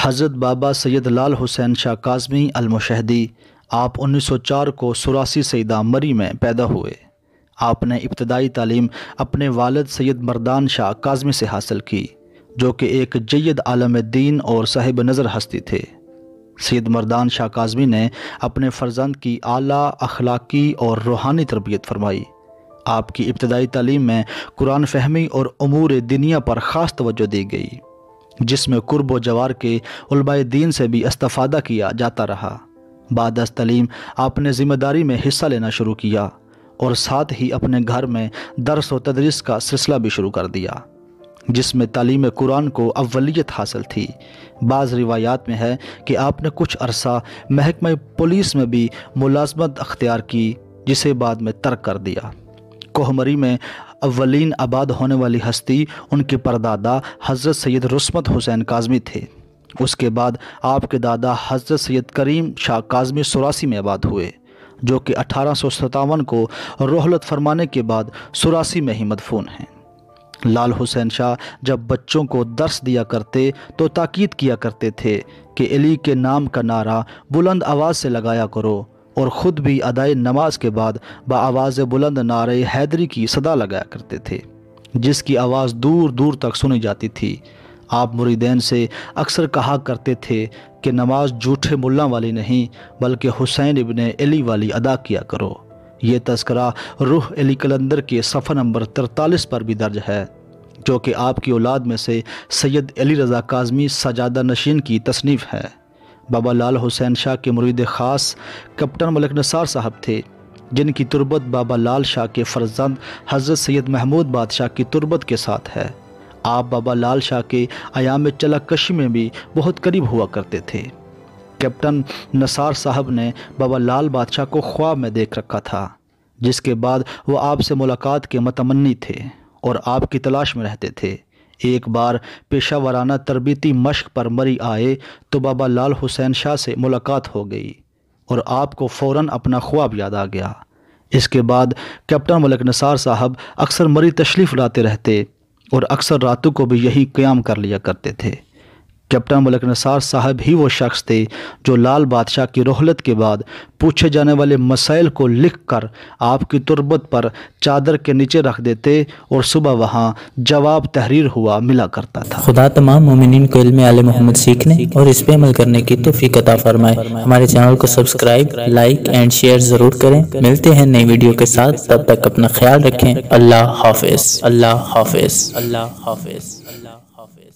حضرت بابا سید لال حسین شاہ کاظمی المشہدی آپ 1904 کو سراسی سیدہ مری میں پیدا ہوئے۔ آپ نے ابتدائی تعلیم اپنے والد سید مردان شاہ کاظمی سے حاصل کی، جو کہ ایک جید عالم دین اور صاحب نظر ہستی تھے۔ سید مردان شاہ کاظمی نے اپنے فرزند کی اعلیٰ اخلاقی اور روحانی تربیت فرمائی۔ آپ کی ابتدائی تعلیم میں قرآن فہمی اور امور دینیہ پر خاص توجہ دی گئی، جس میں قرب و جوار کے علماء دین سے بھی استفادہ کیا جاتا رہا۔ بعد از تعلیم آپ نے ذمہ داری میں حصہ لینا شروع کیا اور ساتھ ہی اپنے گھر میں درس و تدریس کا سلسلہ بھی شروع کر دیا، جس میں تعلیم قرآن کو اولیت حاصل تھی۔ بعض روایات میں ہے کہ آپ نے کچھ عرصہ محکمہ پولیس میں بھی ملازمت اختیار کی، جسے بعد میں ترک کر دیا۔ کوہمری میں اولین آباد ہونے والی ہستی ان کے پردادا حضرت سید رسمت حسین کاظمی تھے۔ اس کے بعد آپ کے دادا حضرت سید کریم شاہ کاظمی سراسی میں آباد ہوئے، جو کہ 1857 کو رحلت فرمانے کے بعد سراسی میں ہی مدفون ہیں۔ لال حسین شاہ جب بچوں کو درس دیا کرتے تو تاکید کیا کرتے تھے کہ علی کے نام کا نعرہ بلند آواز سے لگایا کرو، اور خود بھی ادائے نماز کے بعد بآواز بلند نعرہ حیدری کی صدا لگایا کرتے تھے، جس کی آواز دور دور تک سنی جاتی تھی۔ آپ مریدین سے اکثر کہا کرتے تھے کہ نماز جھوٹے ملا والی نہیں بلکہ حسین ابن علی والی ادا کیا کرو۔ یہ تذکرہ روح علی کلندر کے صفحہ نمبر 43 پر بھی درج ہے، جو کہ آپ کی اولاد میں سے سید علی رضا کاظمی سجادہ نشین کی تصنیف ہے۔ بابا لال حسین شاہ کے مرید خاص کیپٹن ملک نثار صاحب تھے، جن کی تربت بابا لال شاہ کے فرزند حضرت سید محمود بادشاہ کی تربت کے ساتھ ہے۔ آپ بابا لال شاہ کے ایام چلک کشی میں بھی بہت قریب ہوا کرتے تھے۔ کیپٹن نثار صاحب نے بابا لال بادشاہ کو خواب میں دیکھ رکھا تھا، جس کے بعد وہ آپ سے ملاقات کے متمنی تھے اور آپ کی تلاش میں رہتے تھے۔ ایک بار پیشہ ورانہ تربیتی مشق پر مری آئے تو بابا لال حسین شاہ سے ملاقات ہو گئی اور آپ کو فوراً اپنا خواب یاد آ گیا۔ اس کے بعد کیپٹن ملک نثار صاحب اکثر مری تشریف لاتے رہتے اور اکثر راتوں کو بھی یہی قیام کر لیا کرتے تھے۔ کیپٹن ملک نثار صاحب ہی وہ شخص تھے جو لال بادشاہ کی رحلت کے بعد پوچھے جانے والے مسائل کو لکھ کر آپ کی تربت پر چادر کے نیچے رکھ دیتے اور صبح وہاں جواب تحریر ہوا ملا کرتا تھا۔ خدا تمام مومنین کو علم آل محمد سیکھنے اور اس پہ عمل کرنے کی توفیق عطا فرمائے۔ ہمارے چینل کو سبسکرائب، لائک اینڈ شیئر ضرور کریں۔ ملتے ہیں نئی ویڈیو کے ساتھ، تب تک اپنا خیال رکھیں۔ اللہ حافظ، اللہ حافظ، اللہ حافظ، اللہ حافظ۔